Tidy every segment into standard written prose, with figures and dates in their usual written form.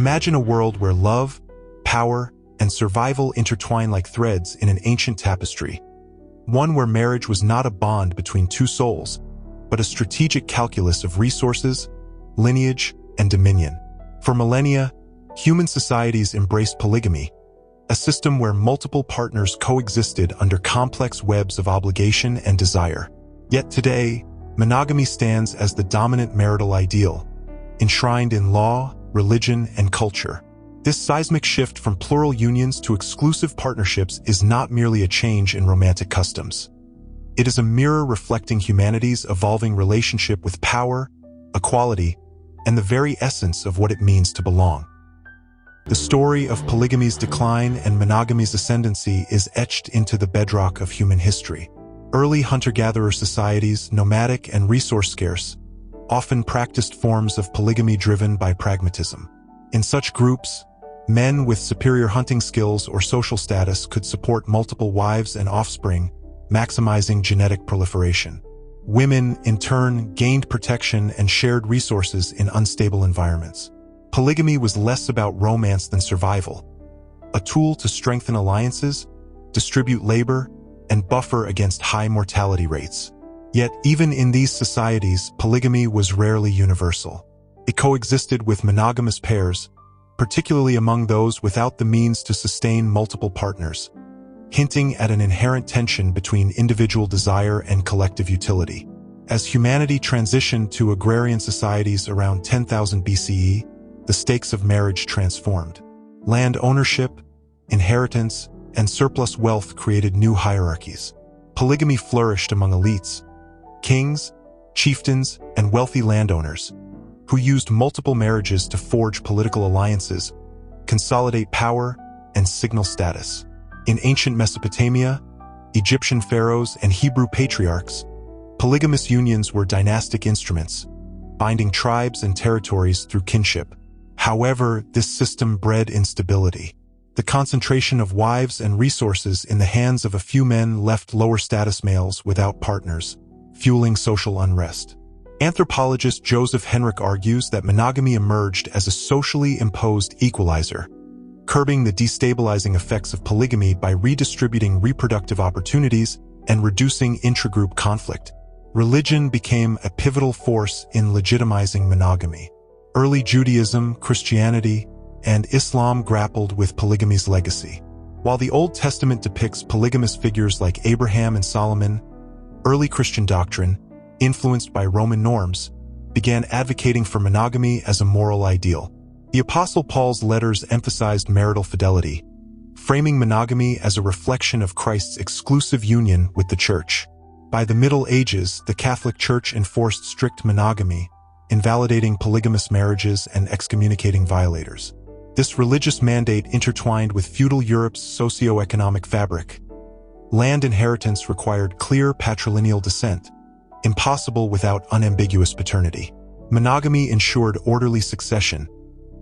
Imagine a world where love, power, and survival intertwine like threads in an ancient tapestry. One where marriage was not a bond between two souls, but a strategic calculus of resources, lineage, and dominion. For millennia, human societies embraced polygamy, a system where multiple partners coexisted under complex webs of obligation and desire. Yet today, monogamy stands as the dominant marital ideal, enshrined in law, religion, and culture. This seismic shift from plural unions to exclusive partnerships is not merely a change in romantic customs. It is a mirror reflecting humanity's evolving relationship with power, equality, and the very essence of what it means to belong. The story of polygamy's decline and monogamy's ascendancy is etched into the bedrock of human history. Early hunter-gatherer societies, nomadic and resource-scarce, often practiced forms of polygamy driven by pragmatism. In such groups, men with superior hunting skills or social status could support multiple wives and offspring, maximizing genetic proliferation. Women, in turn, gained protection and shared resources in unstable environments. Polygamy was less about romance than survival, a tool to strengthen alliances, distribute labor, and buffer against high mortality rates. Yet, even in these societies, polygamy was rarely universal. It coexisted with monogamous pairs, particularly among those without the means to sustain multiple partners, hinting at an inherent tension between individual desire and collective utility. As humanity transitioned to agrarian societies around 10,000 BCE, the stakes of marriage transformed. Land ownership, inheritance, and surplus wealth created new hierarchies. Polygamy flourished among elites, kings, chieftains, and wealthy landowners, who used multiple marriages to forge political alliances, consolidate power, and signal status. In ancient Mesopotamia, Egyptian pharaohs, and Hebrew patriarchs, polygamous unions were dynastic instruments, binding tribes and territories through kinship. However, this system bred instability. The concentration of wives and resources in the hands of a few men left lower-status males without partners, fueling social unrest. Anthropologist Joseph Henrich argues that monogamy emerged as a socially imposed equalizer, curbing the destabilizing effects of polygamy by redistributing reproductive opportunities and reducing intragroup conflict. Religion became a pivotal force in legitimizing monogamy. Early Judaism, Christianity, and Islam grappled with polygamy's legacy. While the Old Testament depicts polygamous figures like Abraham and Solomon, early Christian doctrine, influenced by Roman norms, began advocating for monogamy as a moral ideal. The Apostle Paul's letters emphasized marital fidelity, framing monogamy as a reflection of Christ's exclusive union with the Church. By the Middle Ages, the Catholic Church enforced strict monogamy, invalidating polygamous marriages and excommunicating violators. This religious mandate intertwined with feudal Europe's socio-economic fabric. Land inheritance required clear patrilineal descent, impossible without unambiguous paternity. Monogamy ensured orderly succession,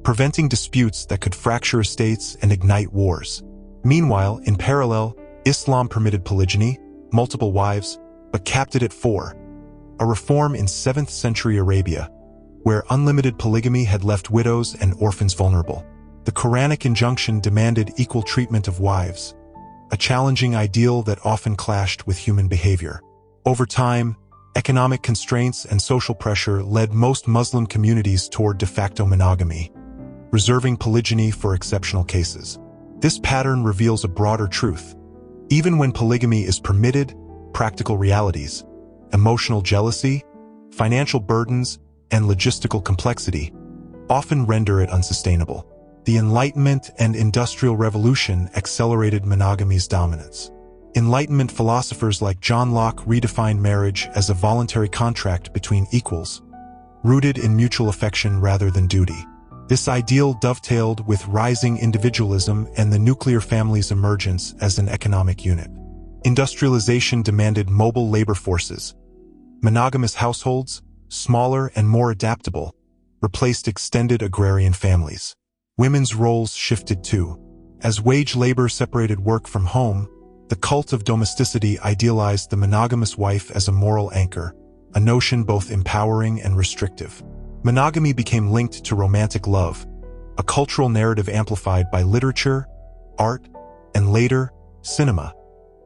preventing disputes that could fracture estates and ignite wars. Meanwhile, in parallel, Islam permitted polygyny, multiple wives, but capped it at 4, a reform in 7th century Arabia, where unlimited polygamy had left widows and orphans vulnerable. The Quranic injunction demanded equal treatment of wives, a challenging ideal that often clashed with human behavior. Over time, economic constraints and social pressure led most Muslim communities toward de facto monogamy, reserving polygyny for exceptional cases. This pattern reveals a broader truth. Even when polygamy is permitted, practical realities, emotional jealousy, financial burdens, and logistical complexity often render it unsustainable. The Enlightenment and Industrial Revolution accelerated monogamy's dominance. Enlightenment philosophers like John Locke redefined marriage as a voluntary contract between equals, rooted in mutual affection rather than duty. This ideal dovetailed with rising individualism and the nuclear family's emergence as an economic unit. Industrialization demanded mobile labor forces. Monogamous households, smaller and more adaptable, replaced extended agrarian families. Women's roles shifted too. As wage labor separated work from home, the cult of domesticity idealized the monogamous wife as a moral anchor, a notion both empowering and restrictive. Monogamy became linked to romantic love, a cultural narrative amplified by literature, art, and later, cinema,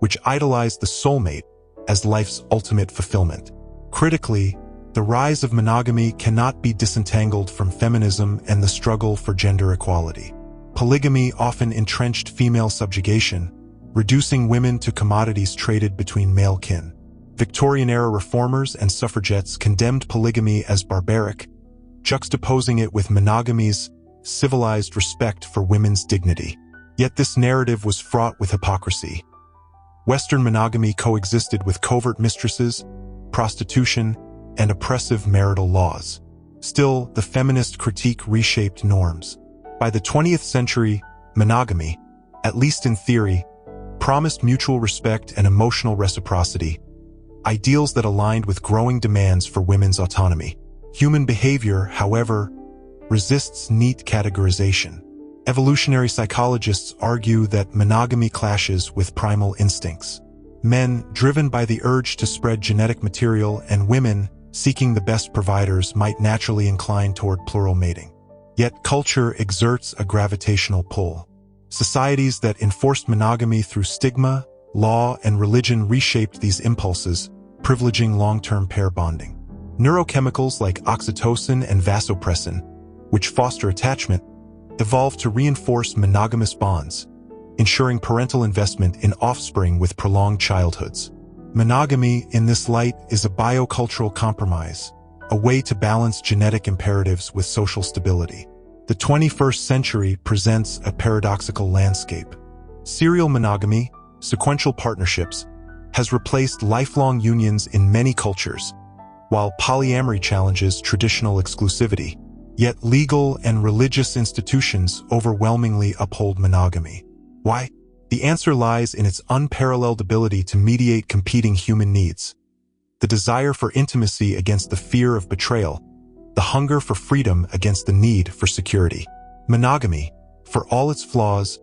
which idolized the soulmate as life's ultimate fulfillment. Critically, the rise of monogamy cannot be disentangled from feminism and the struggle for gender equality. Polygamy often entrenched female subjugation, reducing women to commodities traded between male kin. Victorian-era reformers and suffragettes condemned polygamy as barbaric, juxtaposing it with monogamy's civilized respect for women's dignity. Yet this narrative was fraught with hypocrisy. Western monogamy coexisted with covert mistresses, prostitution, and oppressive marital laws. Still, the feminist critique reshaped norms. By the 20th century, monogamy, at least in theory, promised mutual respect and emotional reciprocity, ideals that aligned with growing demands for women's autonomy. Human behavior, however, resists neat categorization. Evolutionary psychologists argue that monogamy clashes with primal instincts. Men, driven by the urge to spread genetic material, and women, seeking the best providers, might naturally incline toward plural mating. Yet culture exerts a gravitational pull. Societies that enforced monogamy through stigma, law, and religion reshaped these impulses, privileging long-term pair bonding. Neurochemicals like oxytocin and vasopressin, which foster attachment, evolved to reinforce monogamous bonds, ensuring parental investment in offspring with prolonged childhoods. Monogamy, in this light, is a biocultural compromise, a way to balance genetic imperatives with social stability. The 21st century presents a paradoxical landscape. Serial monogamy, sequential partnerships, has replaced lifelong unions in many cultures, while polyamory challenges traditional exclusivity. Yet legal and religious institutions overwhelmingly uphold monogamy. Why? The answer lies in its unparalleled ability to mediate competing human needs. The desire for intimacy against the fear of betrayal, the hunger for freedom against the need for security. Monogamy, for all its flaws,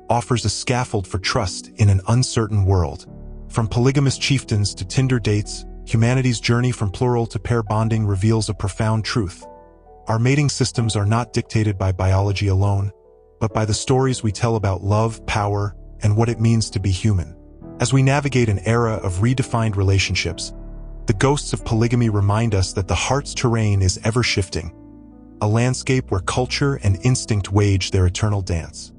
offers a scaffold for trust in an uncertain world. From polygamous chieftains to Tinder dates, humanity's journey from plural to pair bonding reveals a profound truth. Our mating systems are not dictated by biology alone, but by the stories we tell about love, power, and what it means to be human. As we navigate an era of redefined relationships, the ghosts of polygamy remind us that the heart's terrain is ever shifting, a landscape where culture and instinct wage their eternal dance.